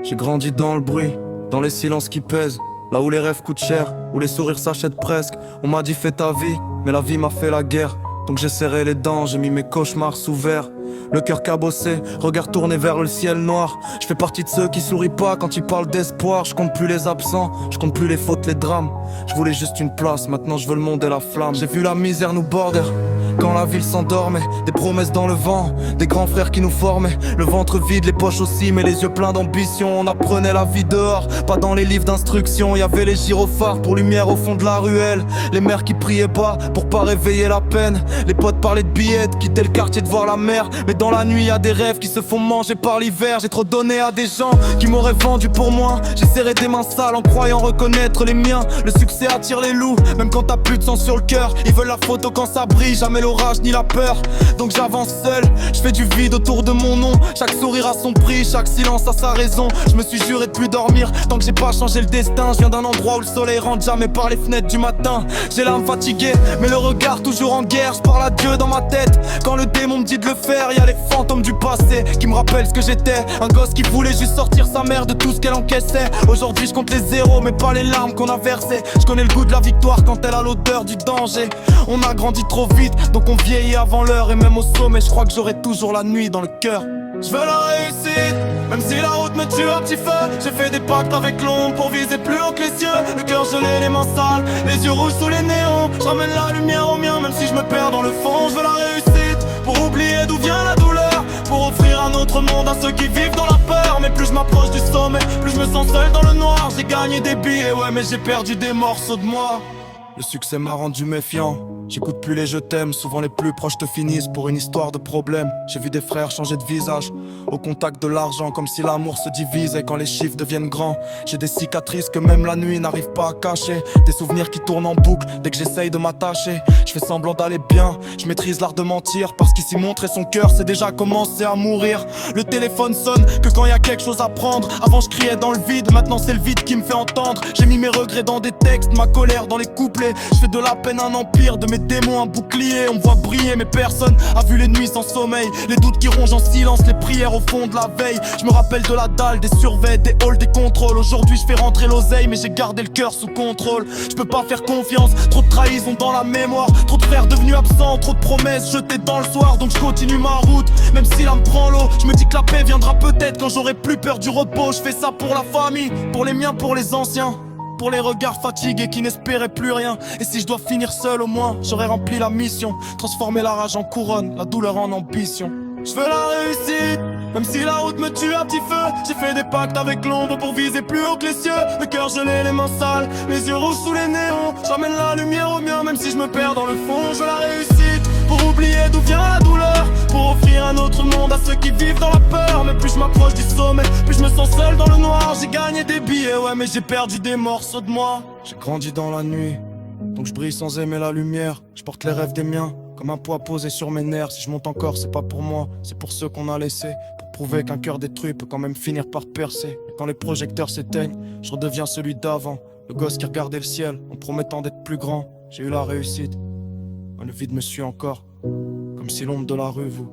J'ai grandi dans le bruit, dans les silences qui pèsent, là où les rêves coûtent cher, où les sourires s'achètent presque. On m'a dit fais ta vie, mais la vie m'a fait la guerre. Donc j'ai serré les dents, j'ai mis mes cauchemars sous verre. Le cœur cabossé, regard tourné vers le ciel noir. Je fais partie de ceux qui sourient pas quand ils parlent d'espoir. Je compte plus les absents, je compte plus les fautes, les drames. Je voulais juste une place, maintenant je veux le monde et la flamme. J'ai vu la misère nous border, quand la ville s'endormait. Des promesses dans le vent, des grands frères qui nous formaient. Le ventre vide, les poches aussi, mais les yeux pleins d'ambition. On apprenait la vie dehors, pas dans les livres d'instruction. Y'avait les gyrophares pour lumière au fond de la ruelle. Les mères qui priaient pas pour pas réveiller la peine. Les potes parlaient de billets, de quitter le quartier, de voir la mer. Mais dans la nuit y'a des rêves qui se font manger par l'hiver. J'ai trop donné à des gens qui m'auraient vendu pour moi. J'ai serré des mains sales en croyant reconnaître les miens. Le succès attire les loups, même quand t'as plus de sang sur le cœur. Ils veulent la photo quand ça brille, jamais l'orage ni la peur. Donc j'avance seul, je fais du vide autour de mon nom. Chaque sourire a son prix, chaque silence a sa raison. Je me suis juré de plus dormir tant que j'ai pas changé le destin. Je viens d'un endroit où le soleil rentre jamais par les fenêtres du matin. J'ai l'âme fatiguée, mais le regard toujours en guerre. Je parle à Dieu dans ma tête, quand le démon me dit de le faire. Y'a les fantômes du passé qui me rappellent ce que j'étais. Un gosse qui voulait juste sortir sa mère de tout ce qu'elle encaissait. Aujourd'hui je compte les zéros mais pas les larmes qu'on a versées. Je connais le goût de la victoire quand elle a l'odeur du danger. On a grandi trop vite donc on vieillit avant l'heure. Et même au sommet je crois que j'aurai toujours la nuit dans le cœur. Je veux la réussite, même si la route me tue à petit feu. J'ai fait des pactes avec l'ombre pour viser plus haut que les cieux. Le cœur gelé, les mains sales, les yeux rouges sous les néons. Je ramène la lumière au mien même si je me perds dans le fond. Je veux la réussite, pour oublier d'où vient la douleur, pour offrir un autre monde à ceux qui vivent dans la peur. Mais plus je m'approche du sommet, plus je me sens seul dans le noir. J'ai gagné des billets, ouais mais j'ai perdu des morceaux de moi. Le succès m'a rendu méfiant, j'écoute plus les je t'aime. Souvent les plus proches te finissent pour une histoire de problème. J'ai vu des frères changer de visage au contact de l'argent, comme si l'amour se divisait quand les chiffres deviennent grands. J'ai des cicatrices que même la nuit n'arrive pas à cacher. Des souvenirs qui tournent en boucle dès que j'essaye de m'attacher. Je fais semblant d'aller bien, je maîtrise l'art de mentir, parce qu'ici montrer son cœur c'est déjà commencer à mourir. Le téléphone sonne que quand y a quelque chose à prendre. Avant je criais dans le vide, maintenant c'est le vide qui me fait entendre. J'ai mis mes regrets dans des textes, ma colère dans les couplets. Je fais de la peine un empire, de mes démons un bouclier. On me voit briller mais personne a vu les nuits sans sommeil. Les doutes qui rongent en silence, les prières au fond de la veille. Je me rappelle de la dalle, des surveilles, des halls, des contrôles. Aujourd'hui je fais rentrer l'oseille mais j'ai gardé le cœur sous contrôle. Je peux pas faire confiance, trop de trahison dans la mémoire. Trop de frères devenus absents, trop de promesses jetées dans le soir. Donc je continue ma route, même si là me prend l'eau. Je me dis que la paix viendra peut-être quand j'aurai plus peur du repos. Je fais ça pour la famille, pour les miens, pour les anciens, pour les regards fatigués qui n'espéraient plus rien. Et si je dois finir seul au moins, j'aurais rempli la mission. Transformer la rage en couronne, la douleur en ambition. Je veux la réussite, même si la route me tue à petit feu. J'ai fait des pactes avec l'ombre pour viser plus haut que les cieux. Le cœur gelé, les mains sales, les yeux rouges sous les néons. J'emmène la lumière au mien même si je me perds dans le fond. Je veux la réussite, pour oublier d'où vient la douleur, pour offrir un autre monde à ceux qui vivent dans la peur. Mais plus je m'approche du sommet, plus je me sens seul dans le noir. J'ai gagné des billets, ouais mais j'ai perdu des morceaux de moi. J'ai grandi dans la nuit, donc je brille sans aimer la lumière. Je porte les rêves des miens, comme un poids posé sur mes nerfs. Si je monte encore, c'est pas pour moi, c'est pour ceux qu'on a laissés. Pour prouver qu'un cœur détruit peut quand même finir par percer. Et quand les projecteurs s'éteignent, je redeviens celui d'avant. Le gosse qui regardait le ciel en promettant d'être plus grand. J'ai eu la réussite, mais le vide me suit encore, comme si l'ombre de la rue vous